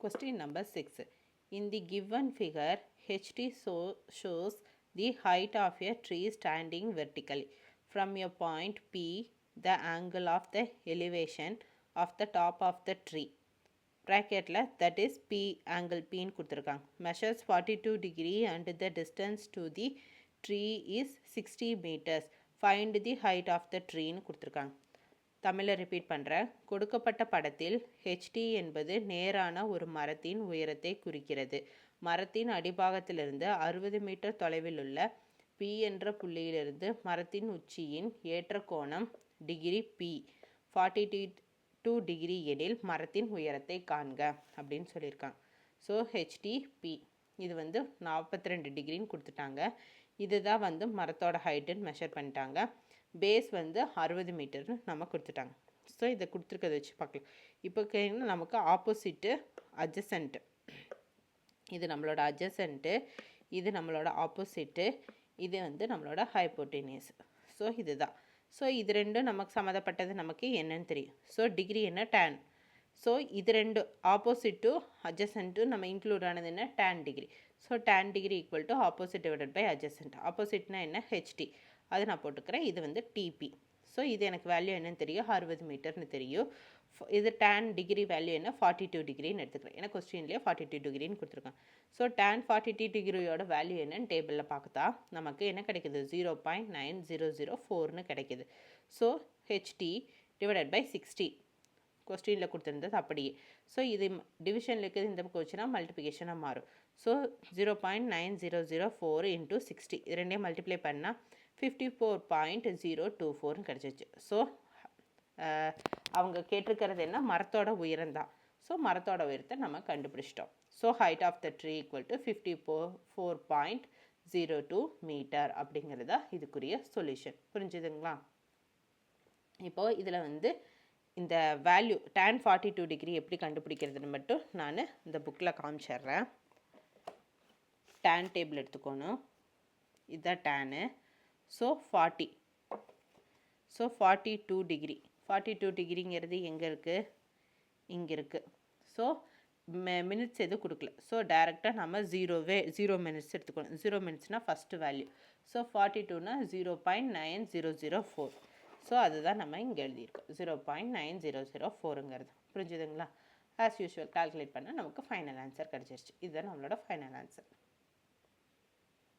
Question number 6. In the given figure, HT shows the height of a tree standing vertically. From a point P, the angle of the elevation of the top of the tree. Bracketல that is P angle P ன்னு கொடுத்துருக்காங்க. Measures 42 degree and the distance to the tree is 60 meters. Find the height of the tree ன்னு கொடுத்துருக்காங்க. தமிழை repeat பண்ணுறேன். கொடுக்கப்பட்ட படத்தில் HD என்பது நேரான ஒரு மரத்தின் உயரத்தை குறிக்கிறது. மரத்தின் அடிபாகத்திலிருந்து 60 மீட்டர் தொலைவில் உள்ள பி என்ற புள்ளியிலிருந்து மரத்தின் உச்சியின் ஏற்ற கோணம் டிகிரி பி 42 டிகிரி எனில் மரத்தின் உயரத்தை காண்க அப்படின்னு சொல்லியிருக்காங்க. ஸோ ஹெச்டிபி இது 42 டிகிரின்னு கொடுத்துட்டாங்க. இதுதான் மரத்தோட ஹைட்டுன்னு மெஷர் பண்ணிட்டாங்க. பேஸ் 60 மீட்டர்னு நம்ம கொடுத்துட்டாங்க. ஸோ இதை கொடுத்துருக்கதை வச்சு பார்க்கலாம். இப்போ நமக்கு ஆப்போசிட்டு அட்ஜசன்ட்டு, இது நம்மளோட அட்ஜசன்ட்டு, இது நம்மளோட ஆப்போசிட்டு, இது நம்மளோட ஹைப்போட்டெனியஸ். ஸோ இதுதான். ஸோ இது ரெண்டும் நமக்கு சம்மந்தப்பட்டது நமக்கு என்னன்னு தெரியும். ஸோ டிகிரி என்ன tan. ஸோ இது ரெண்டு ஆப்போசிட் டு அட்ஜசன்ட்டு நம்ம இன்க்ளூட் ஆனது என்ன tan degree. So tan degree equal to opposite divided by adjacent. ஆப்போசிட்னா என்ன ஹெச்டி, அது நான் போட்டுக்கிறேன். இது டிபி. ஸோ இது எனக்கு வேல்யூ என்னன்னு தெரியும், 60 மீட்டர்னு தெரியும். இது tan டிகிரி வேல்யூ என்ன 42 டிகிரின்னு எடுத்துக்கிறேன். ஏன்னா கொஸ்டின்லேயே 42 டிகிரின்னு கொடுத்துருக்காங்க. ஸோ tan 42 டிகிரியோட வேல்யூ என்னன்னு டேபிளில் பார்த்தா நமக்கு என்ன கிடைக்குது, 0.9004ன்னு கிடைக்குது. ஸோ ஹெச்டி டிவைடட் பை 60 கொஸ்டினில் கொடுத்துருந்தது அப்படியே. ஸோ இது டிவிஷனில் இருக்கிறது இந்த பக்கம் வச்சுன்னா மல்டிப்ளிகேஷனாக மாறும். ஸோ 0.9004 இன்ட்டு 60 இது ரெண்டையும் மல்டிப்ளை பண்ணால் 54.024ன்னு கிடச்சிச்சு. ஸோ அவங்க கேட்டிருக்கிறது என்ன, மரத்தோட உயரம் தான். ஸோ மரத்தோட உயரத்தை நம்ம கண்டுபிடிச்சிட்டோம். So height of the tree equal to 54.02 metre அப்படிங்கிறதா இதுக்குரிய சொல்யூஷன். புரிஞ்சுதுங்களா? இப்போது இதில் இந்த வேல்யூ tan 42 டிகிரி எப்படி கண்டுபிடிக்கிறதுன்னு மட்டும் நான் இந்த புக்கில் காமிச்சிட்றேன். tan டேபிள் எடுத்துக்கணும். இதுதான் டேனு. ஸோ 40. So 42 degree. 42 டிகிரிங்கிறது எங்கே இருக்குது, இங்கே இருக்குது. ஸோ மினிட்ஸ் எதுவும் கொடுக்கல. ஸோ டைரெக்டாக நம்ம 0 மினிட்ஸ் எடுத்துக்கணும். 0 மினிட்ஸ்னால் ஃபஸ்ட்டு வேல்யூ. ஸோ 42னா 0.9004. ஸோ அதுதான் நம்ம இங்கே எழுதியிருக்கோம், 0.9004ங்கிறது. புரிஞ்சுதுங்களா? ஆஸ் யூஷுவல் கால்குலேட் பண்ணால் நமக்கு ஃபைனல் ஆன்சர் கிடச்சிருச்சு. இதுதான் நம்மளோட ஃபைனல் ஆன்சர்.